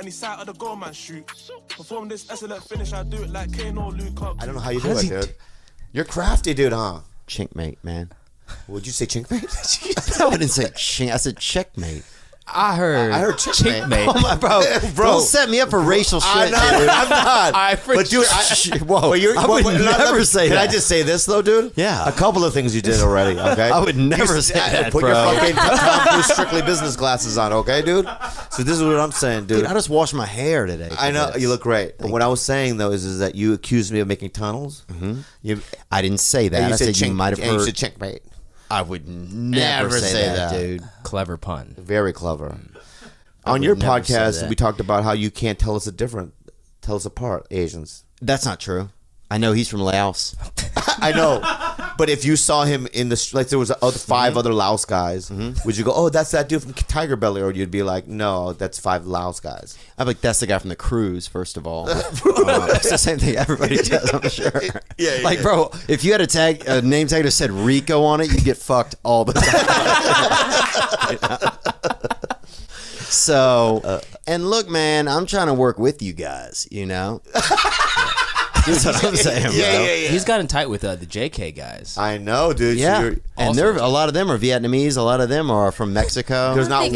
Any sight of the goal man shoot. Perform this excellent finish, I do it like Kane or Luke. I don't know how you do it, dude. You're crafty, dude, huh? Chinkmate, man. Would you say chinkmate? I wouldn't say chink. I said checkmate. I heard chinkmate. Oh my bro, don't set me up for racial shit. I'm not. But dude, whoa, I would never say that. Can I just say this though, dude? Yeah. A couple of things you did already. Okay. I would never say that, Put bro. your fucking Tom Cruise Strictly Business glasses on, okay, dude? So this is what I'm saying, dude. I just washed my hair today. I know you look great. But what I was saying though is that you accused me of making tunnels. Mm-hmm. I didn't say that. I said you might have heard. You said chinkmate. I would never say that, dude. Clever pun. Very clever. On your podcast, we talked about how you can't tell us apart, Asians. That's not true. I know he's from Laos. I know. But if you saw him in the, like there was five other Laos guys, would you go, oh, that's that dude from Tiger Belly? Or you'd be like, no, that's 5 Laos guys. I'd be like, that's the guy from the cruise, first of all. It's the same thing everybody does, I'm sure. Yeah, like, bro, if you had a name tag that said Rico on it, you'd get fucked all the time. You know? So, and look, man, I'm trying to work with you guys, you know? That's what I'm saying, bro. Yeah. He's gotten tight with the JK guys. I know, dude. Yeah, and a lot of them are Vietnamese. A lot of them are from Mexico. There's not one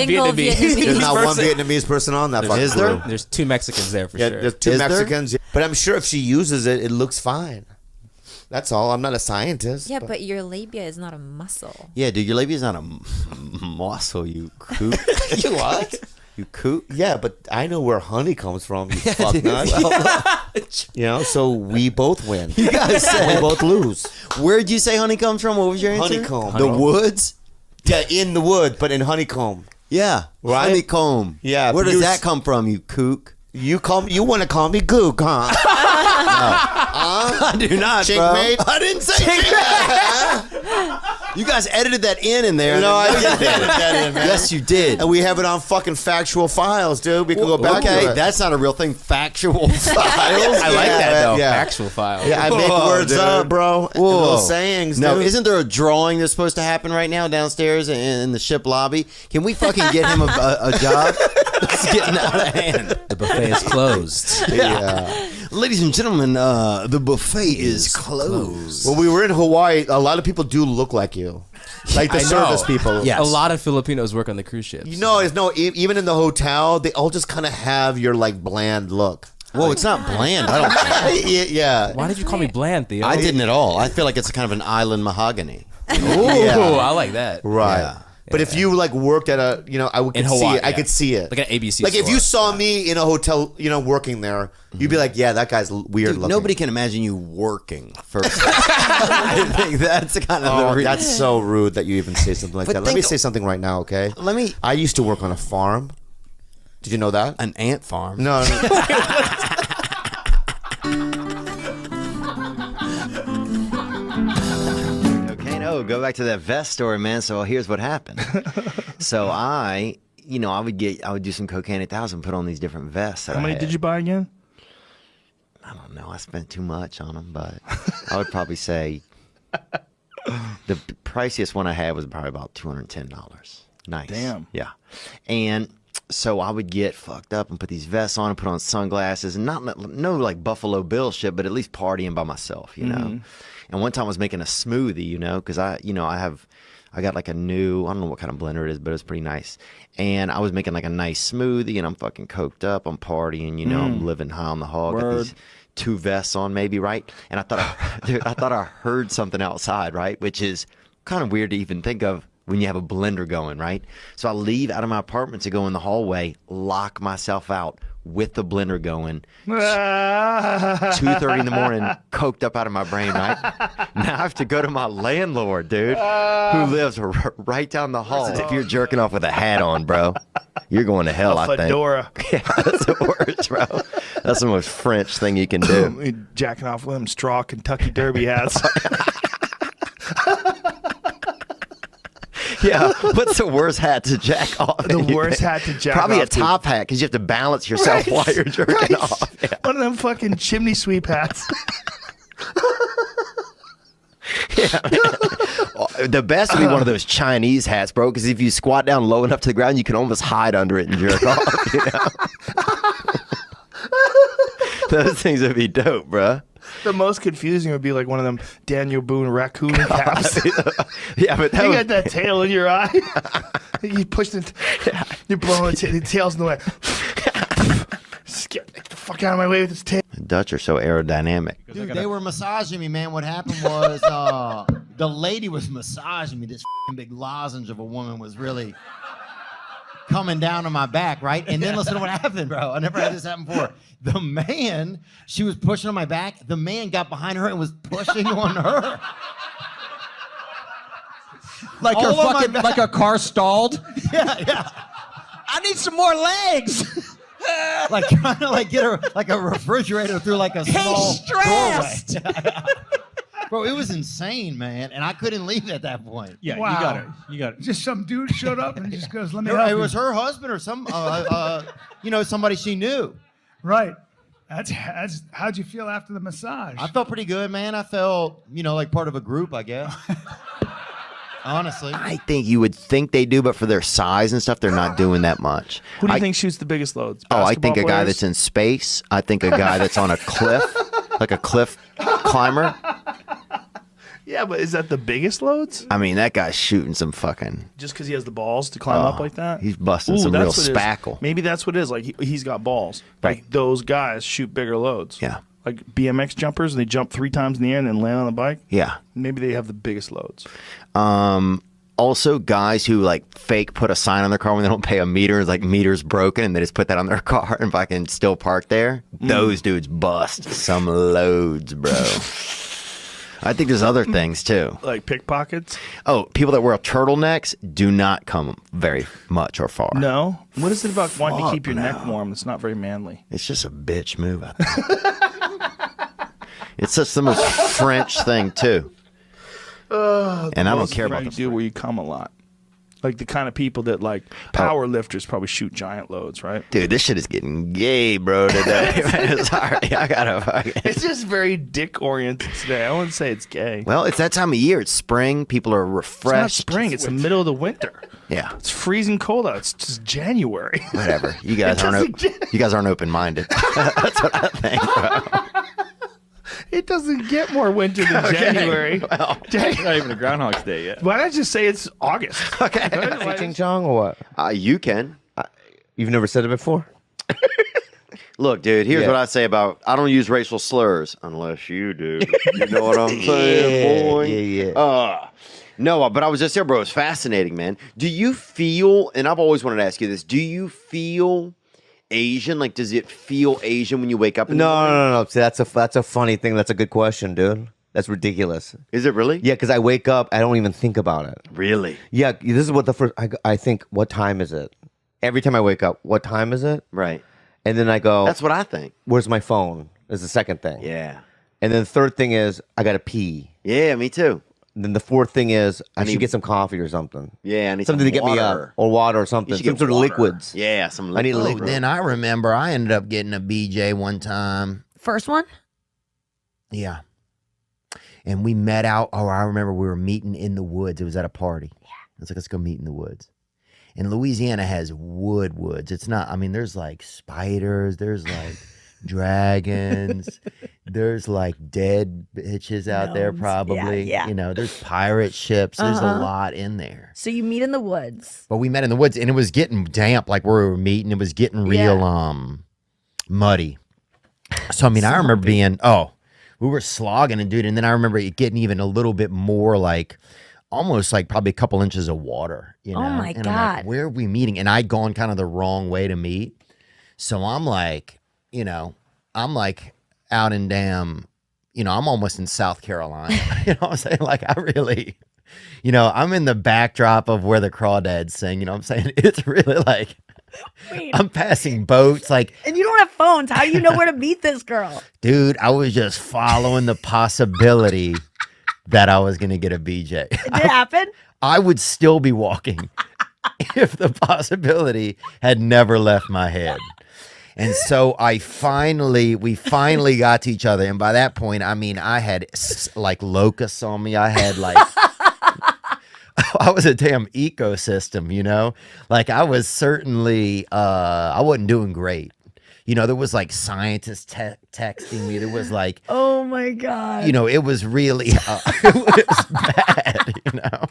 Vietnamese. There's not one Vietnamese person on that. Is there? There's 2 Mexicans there for sure. Yeah, there's 2 Mexicans. There? But I'm sure if she uses it, it looks fine. That's all. I'm not a scientist. Yeah, but your labia is not a muscle. Yeah, dude, your labia is not a muscle, you kook. You what? You kook? Yeah, but I know where honey comes from, you fucknut. You know, so we both win. You guys said we both lose. Where'd you say honey comes from? What was your answer? Honeycomb. The woods? Yeah, in the wood, but in honeycomb. Yeah, right? Honeycomb. Yeah. Where does that come from, you kook? You want to call me gook, huh? I do not, Chinkmate? Bro. I didn't say chinkmate. You guys edited that in there. No, I didn't edit that in, man. Yes, you did. And we have it on fucking factual files, dude. We can go back to it. That's not a real thing. Factual files. I like that, though. Yeah. Factual files. Yeah, I make words up, bro. Little sayings, No, dude. isn't there a drawing that's supposed to happen right now downstairs in the ship lobby? Can we fucking get him a job? It's getting out of hand. The buffet is closed. Yeah. Ladies and gentlemen, the buffet is closed. When we were in Hawaii, a lot of people do look like you. Like the service people. Yes. A lot of Filipinos work on the cruise ships. Even in the hotel, they all just kind of have your like bland look. Whoa, it's not bland. I don't think. Yeah. Why did you call me bland, Theo? I didn't at all. I feel like it's kind of an island mahogany. Ooh, I like that. Right. Yeah. But if you like worked at a, I could see Hawaii, it. I could see it. Like an ABC Like if store. you saw me in a hotel, working there, you'd be like, yeah, that guy's weird Dude, looking. nobody can imagine you working first. I think that's kind of the reason. That's so rude that you even say something like that. Let me say something right now, okay? I used to work on a farm. Did you know that? An ant farm. No. Go back to that vest story, man. So here's what happened. So I would do some cocaine at the house and put on these different vests. How many did you buy again? I don't know. I spent too much on them, but I would probably say the priciest one I had was probably about $210. Nice. Damn. Yeah. And so I would get fucked up and put these vests on and put on sunglasses and no like Buffalo Bill shit, but at least partying by myself, you know. And one time I was making a smoothie, because I got like a new, I don't know what kind of blender it is, but it was pretty nice. And I was making like a nice smoothie and I'm fucking coked up, I'm partying, I'm living high on the hog. Got these 2 vests on maybe, right? And I thought I heard something outside, right? Which is kind of weird to even think of when you have a blender going, right? So I leave out of my apartment to go in the hallway, lock myself out with the blender going, 2:30 in the morning, coked up out of my brain, right? Now I have to go to my landlord, dude, who lives right down the hall. If you're jerking off with a hat on, bro, you're going to hell, I think. Fedora. Yeah, that's the worst, bro. That's the most French thing you can do. Jacking off with them straw Kentucky Derby hats. Yeah, what's the worst hat to jack off? The worst hat to jack Probably off. Probably a top hat because you have to balance yourself while you're jerking off. Yeah. One of them fucking chimney sweep hats. Yeah, the best would be one of those Chinese hats, bro, because if you squat down low enough to the ground, you can almost hide under it and jerk off, Those things would be dope, bruh. The most confusing would be like one of them Daniel Boone raccoon caps. Yeah, but that You was, got that tail in your eye. You push the, you're blowing the tail's in the way. Get the fuck out of my way with this tail. Dutch are so aerodynamic. Dude, they were massaging me, man. What happened was the lady was massaging me. This big lozenge of a woman was really coming down on my back, right? And then listen to what happened, bro. I never had this happen before. The man, she was pushing on my back. The man got behind her and was pushing on her. Like All her on my fucking, back. like a car stalled. Yeah. I need some more legs. Like trying to like get her like a refrigerator through like a small stressed. doorway. Bro, it was insane, man. And I couldn't leave at that point. Yeah, Wow. you got it. You got it. Just some dude showed up and just goes, "Let me It help was you." her husband or some, somebody she knew. Right. That's how'd you feel after the massage? I felt pretty good, man. I felt, like part of a group, I guess. Honestly. I think you would think they do, but for their size and stuff, they're not doing that much. Who do you think shoots the biggest loads? Oh, I think a Basketball guy players? that's in space. I think a guy that's on a cliff, like a cliff climber. Yeah, but is that the biggest loads? I mean, that guy's shooting some fucking. Just because he has the balls to climb up like that? He's busting some real that's what it is. spackle. Maybe that's what it is. Like he's got balls. Right. Like those guys shoot bigger loads. Yeah. Like BMX jumpers, they jump 3 times in the air and then land on the bike. Yeah. Maybe they have the biggest loads. Also, guys who like fake put a sign on their car when they don't pay a meter, like meter's broken, and they just put that on their car and fucking still park there. Those dudes bust some loads, bro. I think there's other things too. Like pickpockets? Oh, people that wear turtlenecks do not come very much or far. No. What is it about wanting to Fuck keep your neck no. warm? It's not very manly. It's just a bitch move, I think. It's just the most French thing too. And I don't care about you the do where you come a lot. Like the kind of people that like power lifters probably shoot giant loads, right? Dude, this shit is getting gay, bro, today. Sorry, I gotta fucking. It's just very dick oriented today. I wouldn't say it's gay. Well, it's that time of year. It's spring. People are It's not refreshed. spring. It's the middle of the winter. Yeah, It's freezing cold out. It's just January. whatever. You guys aren't open minded. That's what I think, bro. It doesn't get more winter than January. Well, It's not even a Groundhog's Day yet. Why not just say it's August? Say ching chong or what? you can. You've never said it before? Look, dude, here's Yeah. what I say about I don't use racial slurs unless you do. You know what I'm saying, boy? Yeah. No, but I was just there, bro. It's fascinating, man. Do you feel, and I've always wanted to ask you this, do you feel Asian? Like, does it feel Asian when you wake up in the morning? No. See, that's a funny thing. That's a good question, dude. That's ridiculous. Is it really? Yeah, because I wake up, I don't even think about it. Really? Yeah, this is what the first, I think, what time is it? Every time I wake up, what time is it? Right. And then I go, That's what I think. where's my phone? Is the second thing. Yeah. And then the third thing is, I got to pee. Yeah, me too. And then the fourth thing is, I need- should get some coffee or something. Yeah, I need Something some to get me water. up. Or water or something. You should Some get sort of water. liquids. Yeah, some I need a liquids. liquid. Then I remember I ended up getting a BJ one time. First one? Yeah. And we met out. Oh, I remember we were meeting in the woods. It was at a party. Yeah. It's like, let's go meet in the woods. And Louisiana has woods. It's not, I mean, there's like spiders, there's like dragons, there's like dead bitches out there Gnomes. probably. Yeah. You know, there's pirate ships. There's a lot in there. So you meet in the woods. But we met in the woods and it was getting damp like where we were meeting. It was getting real muddy. So I mean, I remember being we were slogging and dude, and then I remember it getting even a little bit more like almost like probably a couple inches of water, you know. Oh my and I'm God. like, where are we meeting? And I'd gone kind of the wrong way to meet. So I'm like, I'm like out in damn, I'm almost in South Carolina. You know what I'm saying? Like I really, I'm in the backdrop of where the crawdads sing, you know what I'm saying? It's really like Wait. I'm passing boats like And you don't have phones. How do you know where to meet this girl? dude, I was just following the possibility that I was going to get a BJ. Did it happen? I would still be walking if the possibility had never left my head. And so we finally got to each other. And by that point, I mean, I had like locusts on me. I had like, I was a damn ecosystem, Like I was certainly, I wasn't doing great. You know, there was like scientists texting me. There was like, Oh my god. you know, it was really it was bad. You know.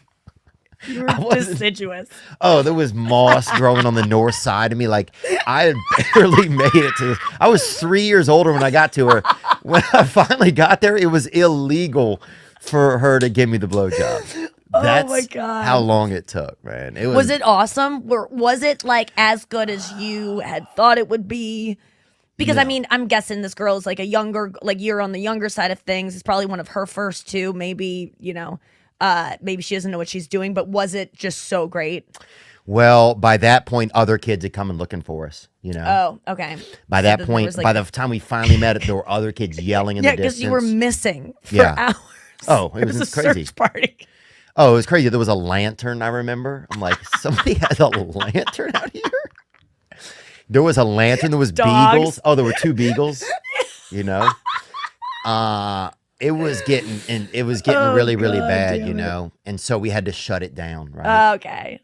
You I were wasn't- deciduous. Oh, there was moss growing on the north side of me. Like I had barely made it to this. I was 3 years older when I got to her. When I finally got there, it was illegal for her to give me the blowjob. That's my God. how long it took, man. It Was it awesome? Was it like as good as you had thought it would be? Because I mean, I'm guessing this girl is like a younger, like you're on the younger side of things. It's probably one of her first two. Maybe, you know, maybe she doesn't know what she's doing, but was it just so great? Well, by that point, other kids had come and looking for us. You know. Oh, okay. By So that there point, was, like- by the time we finally met, there were other kids yelling in Yeah, the because distance. you were missing for Yeah. hours. Oh, it was a crazy. search party. Oh, it was crazy. There was a lantern, I remember. I'm like, somebody has a lantern out here? There was a lantern. There was Dogs. beagles. Oh, there were 2 beagles. You know? It was getting Oh, really, really God bad, damn you it. know? And so we had to shut it down, right? Okay.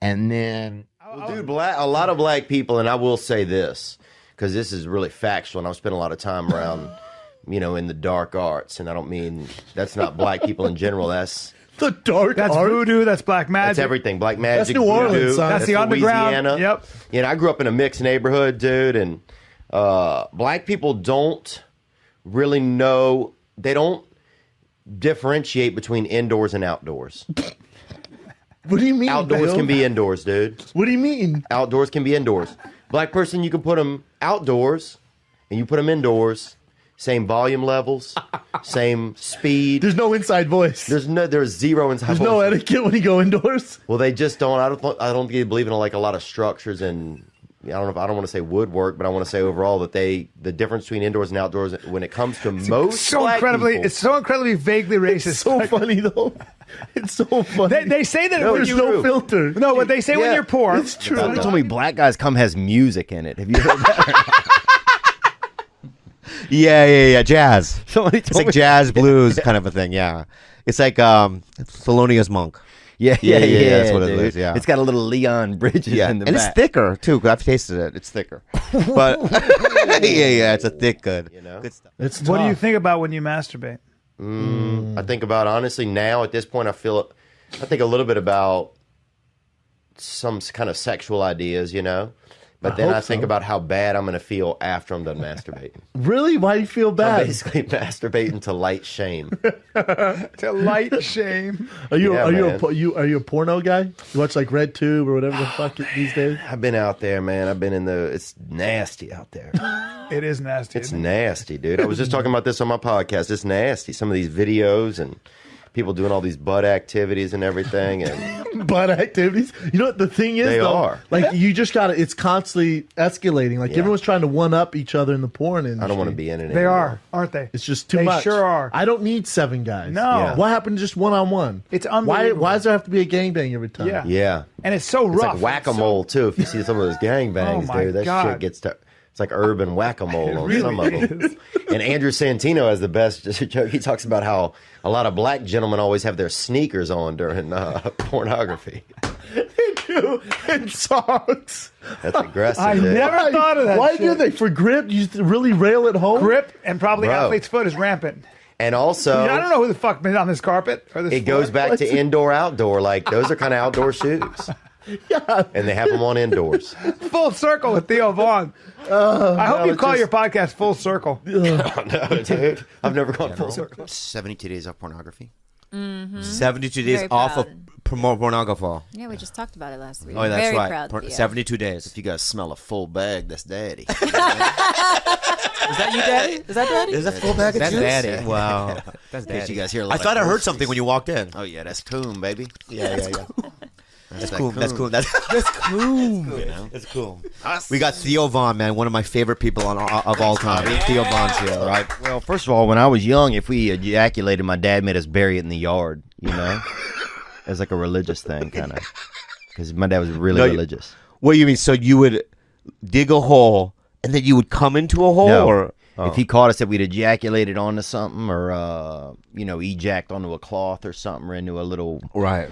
And then Well, dude, a lot of black people, and I will say this, because this is really factual, and I've spent a lot of time around, you know, in the dark arts, and I don't mean, that's not black people in general, that's The dark That's art. voodoo. That's black magic. That's everything. Black magic. New Orleans, voodoo, son. That's the underground. Louisiana. Yep. You know, I grew up in a mixed neighborhood, dude, and black people don't really know. They don't differentiate between indoors and outdoors. What do you mean? Outdoors Bill? can be indoors, dude. What do you mean? Outdoors can be indoors. Black person, you can put them outdoors, and you put them indoors. Same volume levels, same speed. There's no inside voice. There's zero inside. There's no etiquette when you go indoors. Well, they just don't. I don't think they believe in like a lot of structures and I don't want to say woodwork, but I want to say overall that the difference between indoors and outdoors when it comes to most So black incredibly, people, it's so incredibly vaguely racist. It's so funny though. It's so funny. They say that No, when There's you no filter. no, what they say when Yeah, you're poor. It's true. Somebody told me Black Guys Come has music in it. Have you heard that? yeah, jazz. Somebody It's told like me. jazz blues kind of a thing. Yeah, it's like Thelonious Monk. Yeah, Yeah, that's what it dude. is, yeah. It's got a little Leon Bridges Yeah, in the and back. it's thicker too. 'Cause I've tasted it. It's thicker, but yeah, it's a thick good. You know, good stuff. It's What do you tough. think about when you masturbate? I think about honestly now at this point. I think a little bit about some kind of sexual ideas, you know. But then hope I think so. about how bad I'm going to feel after I'm done masturbating. Really? Why do you feel I'm bad? basically masturbating to light shame. To light shame. Are you Yeah, are man. you a porno guy? You watch like Red Tube or whatever the fuck these days? I've been out there, man. I've been in it's nasty out there. It is nasty. It's isn't it? nasty, dude. I was just talking about this on my podcast. It's nasty. Some of these videos and people doing all these butt activities and everything. And Butt activities. You know what the thing is? They though? are. Like you just got to. It's constantly escalating. Like Yeah. everyone's trying to one up each other in the porn industry. I don't want to be in it They anymore. are, aren't they? It's just too They much. sure are. I don't need 7 guys. No. Yeah. What happened to just one on one? It's Why unbelievable. does there have to be a gangbang every time? Yeah. Yeah. And it's so It's rough. like whack-a-mole, too. If you see some of those gangbangs, Oh, my dude, that God. shit gets to... It's like urban whack-a-mole on really some of them. And Andrew Santino has the best joke. He talks about how a lot of black gentlemen always have their sneakers on during pornography. And socks. That's aggressive. I dude. never thought of that Why do shit. they? For grip? You used to really rail at home? Grip and probably Bro. athlete's foot is rampant. And also, I don't know who the fuck been on this carpet or this it goes floor. back to indoor-outdoor. Like, those are kind of outdoor shoes. Yeah. And they have them on indoors. Full Circle with Theo Vaughn. I hope you call your podcast Full Circle. Oh, no, dude. I've never gone full circle. 72 days of pornography. 72 days Very off proud. of pornography. Yeah, we just talked about it last week. Oh, that's Very right. proud. Theo. 72 days. If you guys smell a full bag, that's daddy. Is that you, Daddy? Is that Daddy? Is that full bag of That's juice? Daddy. Wow. That's Did Daddy. you guys hear? a I lot thought of I heard groceries? something when you walked in. Oh yeah, that's coon, baby. Yeah. That's that cool. That's cool. That's You know? That's cool. We got Theo Vaughn, man, one of my favorite people of all time. Theo Vaughn's here, all right? Well, first of all, when I was young, if we ejaculated, my dad made us bury it in the yard. You know, it was like a religious thing, kind of, because my dad was really No, religious. What do you mean? So you would dig a hole and then you would come into a hole, No. or If he caught us that we'd ejaculated onto something, or ejacked onto a cloth or something, or into a little, right?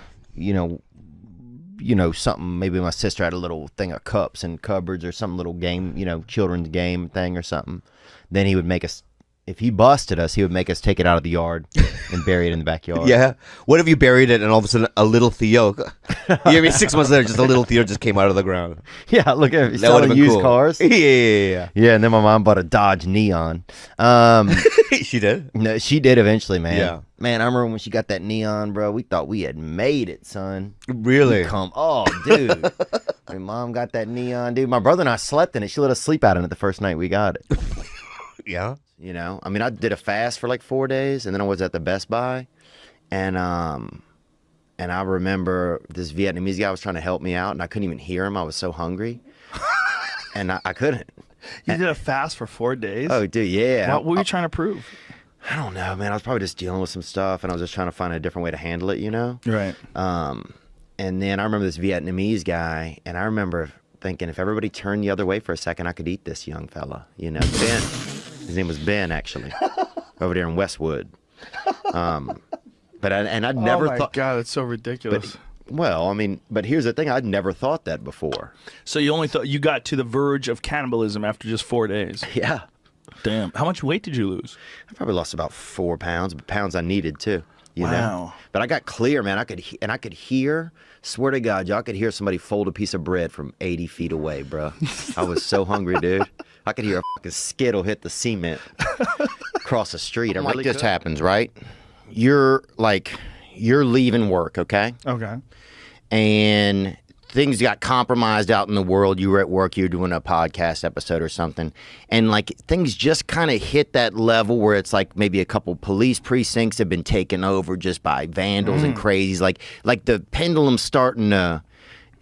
you know, something. Maybe my sister had a little thing of cups and cupboards or some little game, you know, children's game thing or something. Then he would make us. If he busted us, he would make us take it out of the yard and bury it in the backyard. Yeah. What if you buried it and all of a sudden a little Theo? You know, I mean, 6 months later, just a little Theo just came out of the ground. Yeah, look at That selling would've been used cool. cars. Yeah. Yeah, and then my mom bought a Dodge Neon. She did? No, she did eventually, man. Yeah. Man, I remember when she got that Neon, bro. We thought we had made it, son. Really? Oh, dude. When mom got that Neon, dude. My brother and I slept in it. She let us sleep out in it the first night we got it. Yeah. You know, I mean, I did a fast for like 4 days, and then I was at the Best Buy, and I remember this Vietnamese guy was trying to help me out, and I couldn't even hear him. I was so hungry, and I couldn't. You did a fast for 4 days? Oh, dude, yeah. What were you trying to prove? I don't know, man. I was probably just dealing with some stuff, and I was just trying to find a different way to handle it, you know? Right. And then I remember this Vietnamese guy, and I remember thinking if everybody turned the other way for a second, I could eat this young fella, you know? Ben. His name was Ben, actually, over there in Westwood. But I'd never oh my thought. God, it's so ridiculous. Well, I mean, but here's the thing: I'd never thought that before. So you only thought you got to the verge of cannibalism after just 4 days. Yeah. Damn. How much weight did you lose? I probably lost about 4 pounds, but pounds I needed too. You Wow. know? But I got clear, man. I could hear. Swear to God, y'all could hear somebody fold a piece of bread from 80 feet away, bro. I was so hungry, dude. I could hear a fucking skittle hit the cement across the street. I Like really this could. happens, right? You're leaving work, okay? Okay. And things got compromised out in the world. You were at work, you were doing a podcast episode or something, and like things just kind of hit that level where it's like maybe a couple police precincts have been taken over just by vandals and crazies. Like the pendulum's starting to,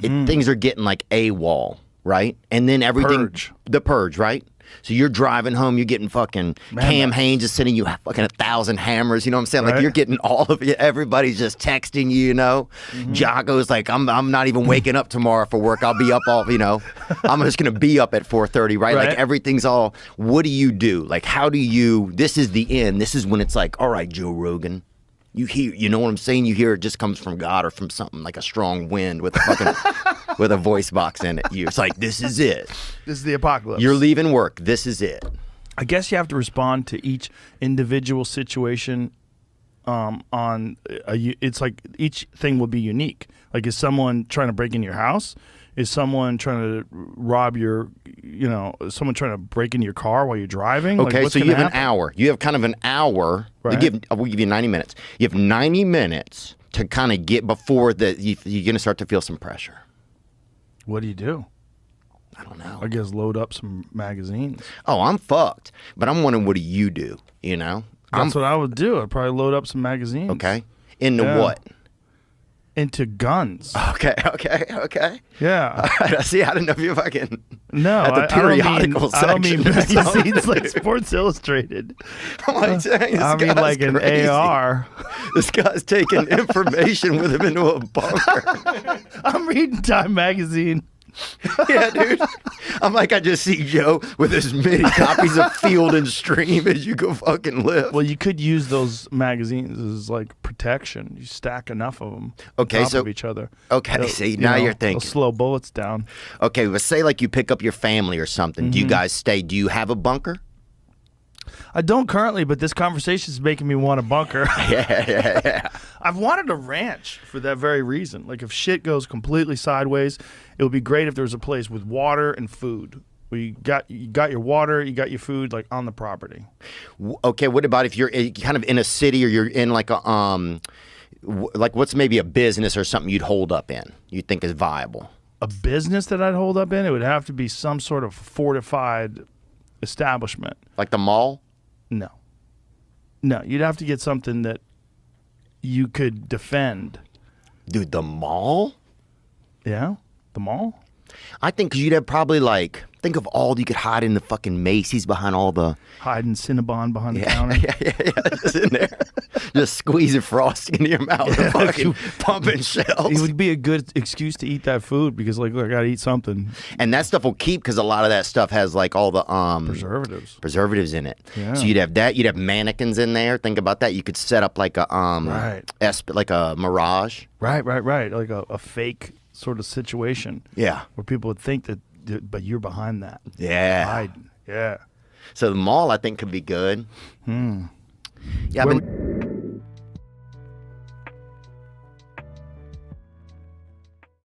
things are getting like AWOL, right? And then everything, the purge, right? So you're driving home, you're getting fucking Cam Haynes is sending you fucking 1,000 hammers. You know what I'm saying? Like you're getting all of it. Everybody's just texting you. You know, Jocko's like, I'm not even waking up tomorrow for work. I'll be up all. You know, I'm just gonna be up at 4:30. Right? Like everything's all. What do you do? Like how do you? This is the end. This is when it's like, all right, Joe Rogan. You hear, you know what I'm saying? You hear it just comes from God or from something like a strong wind with a fucking with a voice box in it. It's like this is it. This is the apocalypse. You're leaving work. This is it. I guess you have to respond to each individual situation. It's like each thing will be unique. Like, is someone trying to break in your house? Is someone trying to rob your, is someone trying to break into your car while you're driving? Okay, like, so you have an hour. You have kind of an hour. Right. We'll give you 90 minutes. You have 90 minutes to kind of get before you're going to start to feel some pressure. What do you do? I don't know. I guess load up some magazines. Oh, I'm fucked. But I'm wondering, what do you do? You know? That's what I would do. I'd probably load up some magazines. Okay. Into what? Into guns. Okay. Yeah. All right, see, I didn't know if you fucking... No, at the periodical I don't mean section. magazines like Sports Illustrated. I'm like, dang, this I mean guy's like an crazy. AR. This guy's taking information with him into a bunker. I'm reading Time magazine. Yeah, dude. I'm like, I just see Joe with as many copies of Field and Stream as you can fucking live. Well, you could use those magazines as like protection. You stack enough of them Okay, on top so- of each other. Okay, see, now you're thinking. They'll slow bullets down. Okay, but say like you pick up your family or something. Do you guys stay? Do you have a bunker? I don't currently, but this conversation is making me want a bunker. Yeah. I've wanted a ranch for that very reason. Like, if shit goes completely sideways, it would be great if there was a place with water and food. Where you got your water, you got your food, like, on the property. Okay, what about if you're kind of in a city or you're in like a like what's maybe a business or something you'd hold up in? You think is viable? A business that I'd hold up in, it would have to be some sort of fortified establishment. Like the mall? No, you'd have to get something that you could defend. Dude, the mall? Yeah, the mall. I think 'cause you'd have probably like, think of all you could hide in the fucking Macy's behind all the... Hiding Cinnabon behind the counter. Yeah, just in there. Just squeezing frosting into your mouth and fucking pumping shells. It would be a good excuse to eat that food because, like, look, I gotta eat something. And that stuff will keep because a lot of that stuff has like all the preservatives in it. Yeah. So you'd have that. You'd have mannequins in there. Think about that. You could set up like a Right. like a Mirage. Right. Like a fake sort of situation. Yeah. Where people would think that, but you're behind that. Yeah. Hiding. Yeah. So the mall, I think, could be good. Yeah, Where I've been